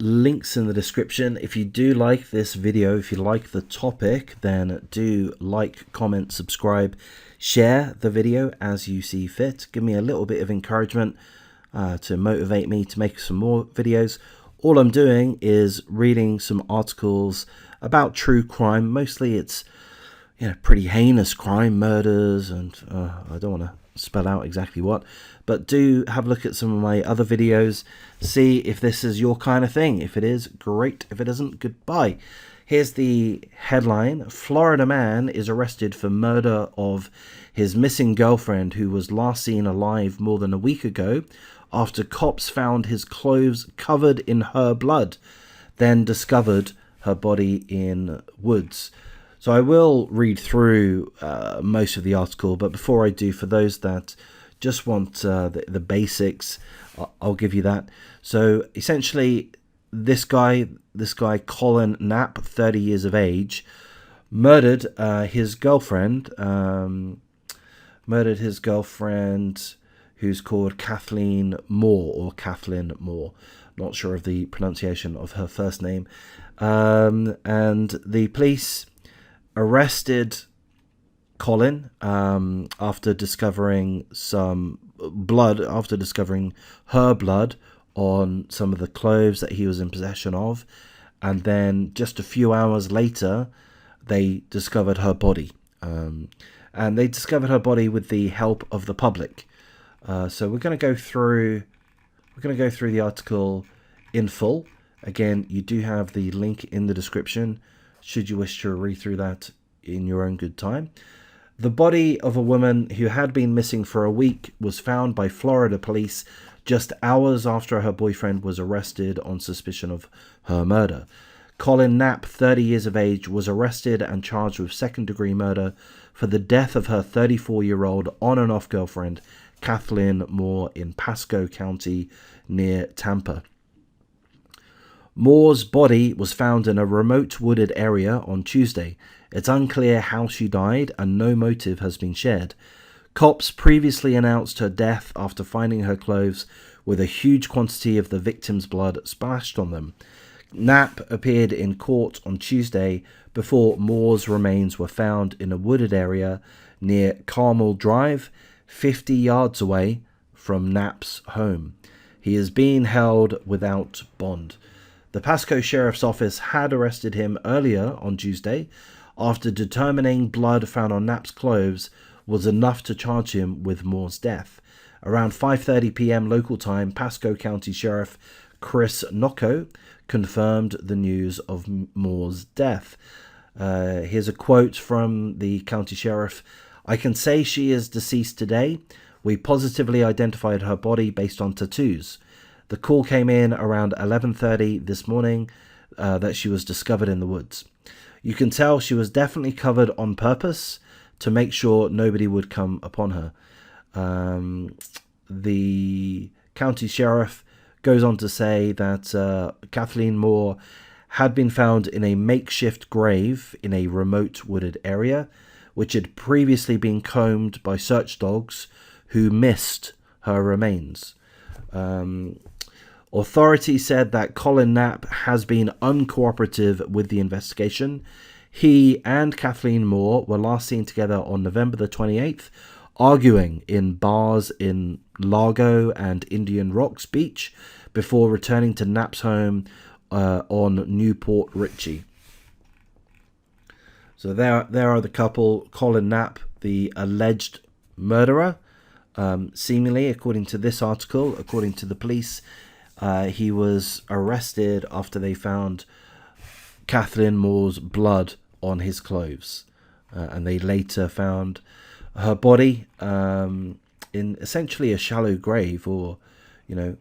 links in the description. If you do like this video, if you like the topic, then do like, comment, subscribe, share the video as you see fit. Give me a little bit of encouragement to motivate me to make some more videos. All I'm doing is reading some articles about true crime. Mostly it's pretty heinous crime, murders, and I don't want to spell out exactly what, but do have a look at some of my other videos, see if this is your kind of thing. If it is, great. If it isn't, goodbye. Here's the headline: Florida man is arrested for murder of his missing girlfriend who was last seen alive more than a week ago after cops found his clothes covered in her blood, then discovered her body in woods. So I will read through most of the article, but before I do, for those that just want the basics, I'll give you that. So essentially, this guy Colin Knapp, 30 years of age, murdered his girlfriend. Who's called Kathlyn Moore. Not sure of the pronunciation of her first name. And the police arrested Colin after discovering some blood, her blood on some of the clothes that he was in possession of, and then just a few hours later they discovered her body, and they discovered her body with the help of the public. So we're going to go through the article in full. Again, you do have the link in the description should you wish to read through that in your own good time. The body of a woman who had been missing for a week was found by Florida police just hours after her boyfriend was arrested on suspicion of her murder. Colin Knapp, 30 years of age, was arrested and charged with second-degree murder for the death of her 34-year-old on-and-off girlfriend, Kathlyn Moore, in Pasco County near Tampa. Moore's body was found in a remote wooded area on Tuesday. It's unclear how she died and no motive has been shared. Cops previously announced her death after finding her clothes with a huge quantity of the victim's blood splashed on them. Knapp appeared in court on Tuesday before Moore's remains were found in a wooded area near Carmel Drive, 50 yards away from Knapp's home. He is being held without bond. The Pasco Sheriff's Office had arrested him earlier on Tuesday after determining blood found on Knapp's clothes was enough to charge him with Moore's death. Around 5:30 p.m. local time, Pasco County Sheriff Chris Nocco confirmed the news of Moore's death. Here's a quote from the county sheriff: "I can say she is deceased today. We positively identified her body based on tattoos. The call came in around 11:30 this morning that she was discovered in the woods. You can tell she was definitely covered on purpose to make sure nobody would come upon her." The county sheriff goes on to say that Kathlyn Moore had been found in a makeshift grave in a remote wooded area, which had previously been combed by search dogs who missed her remains. Authorities said that Colin Knapp has been uncooperative with the investigation. He and Kathlyn Moore were last seen together on November the 28th, arguing in bars in Largo and Indian Rocks Beach before returning to Knapp's home on Newport Richey. So there are the couple. Colin Knapp, the alleged murderer, seemingly, according to this article, according to the police, he was arrested after they found Kathlyn Moore's blood on his clothes, and they later found her body in essentially a shallow grave, or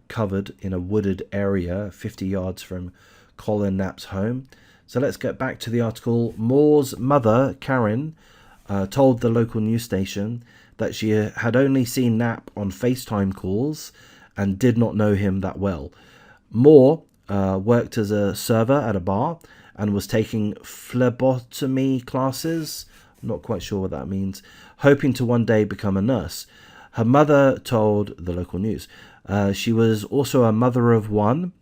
covered in a wooded area 50 yards from Colin Knapp's home. So let's get back to the article. Moore's mother, Karen, told the local news station that she had only seen Knapp on FaceTime calls and did not know him that well. Moore worked as a server at a bar and was taking phlebotomy classes, I'm not quite sure what that means, hoping to one day become a nurse. Her mother told the local news she was also a mother of one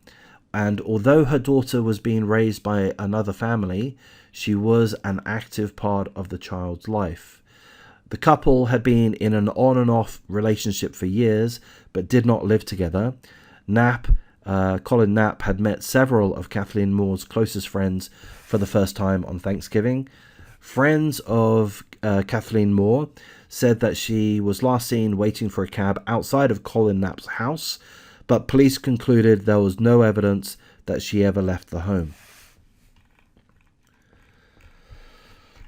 And although her daughter was being raised by another family, she was an active part of the child's life. The couple had been in an on and off relationship for years, but did not live together. Colin Knapp had met several of Kathlyn Moore's closest friends for the first time on Thanksgiving. Friends of Kathlyn Moore said that she was last seen waiting for a cab outside of Colin Knapp's house, but police concluded there was no evidence that she ever left the home.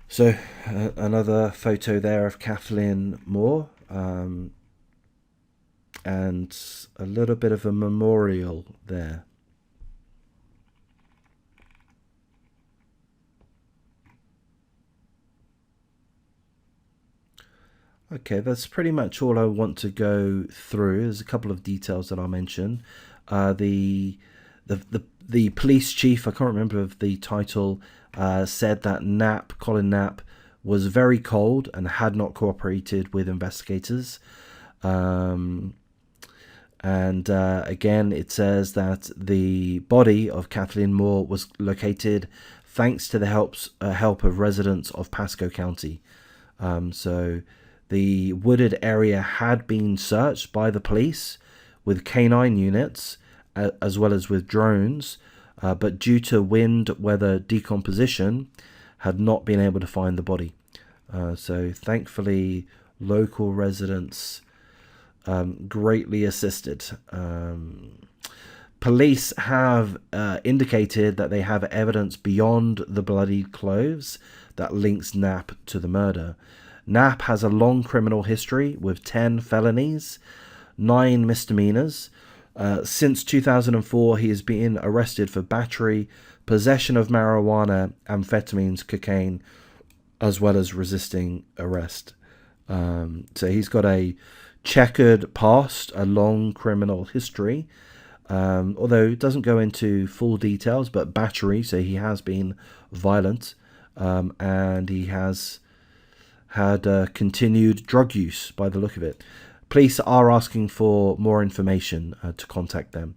So another photo there of Kathlyn Moore, and a little bit of a memorial there. Okay, that's pretty much all I want to go through. There's a couple of details that I'll mention. The police chief, I can't remember the title, said that Colin Knapp, was very cold and had not cooperated with investigators. And again, it says that the body of Kathlyn Moore was located thanks to the help of residents of Pasco County. So the wooded area had been searched by the police with canine units as well as with drones, but due to wind, weather, decomposition, had not been able to find the body. So thankfully, local residents greatly assisted. Police have indicated that they have evidence beyond the bloodied clothes that links Knapp to the murder. Knapp has a long criminal history with 10 felonies, 9 misdemeanors. Since 2004, he has been arrested for battery, possession of marijuana, amphetamines, cocaine, as well as resisting arrest. So he's got a checkered past, a long criminal history, although it doesn't go into full details, but battery, so he has been violent, and he has had continued drug use by the look of it. Police are asking for more information to contact them.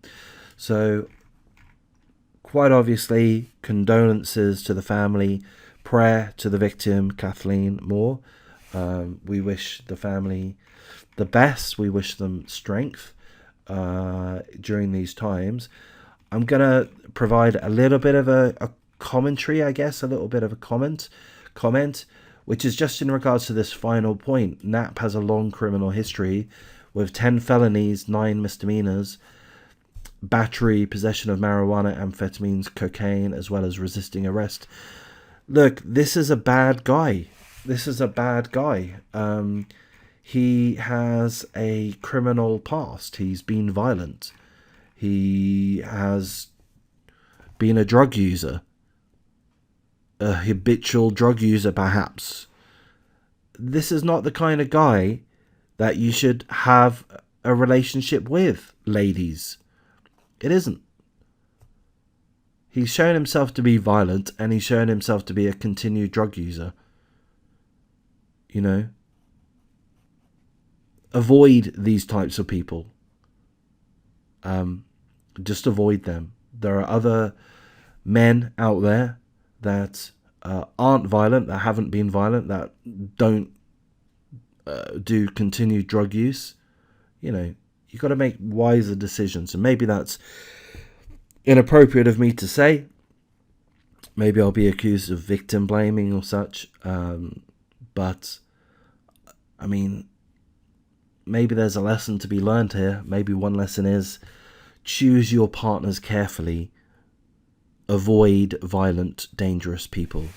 So quite obviously, condolences to the family, prayer to the victim, Kathlyn Moore. We wish the family the best. We wish them strength during these times. I'm going to provide a little bit of a commentary, I guess, a little bit of a comment, which is just in regards to this final point. Knapp has a long criminal history with 10 felonies, 9 misdemeanors, battery, possession of marijuana, amphetamines, cocaine, as well as resisting arrest. Look, this is a bad guy. He has a criminal past. He's been violent. He has been a drug user. A habitual drug user, perhaps. This is not the kind of guy that you should have a relationship with, ladies. It isn't. He's shown himself to be violent, and he's shown himself to be a continued drug user. You know? Avoid these types of people. Just avoid them. There are other men out there that aren't violent, that haven't been violent, that don't do continued drug use. You know, you've got to make wiser decisions. And maybe that's inappropriate of me to say. Maybe I'll be accused of victim blaming or such. But, I mean, maybe there's a lesson to be learned here. Maybe one lesson is choose your partners carefully. Avoid violent, dangerous people.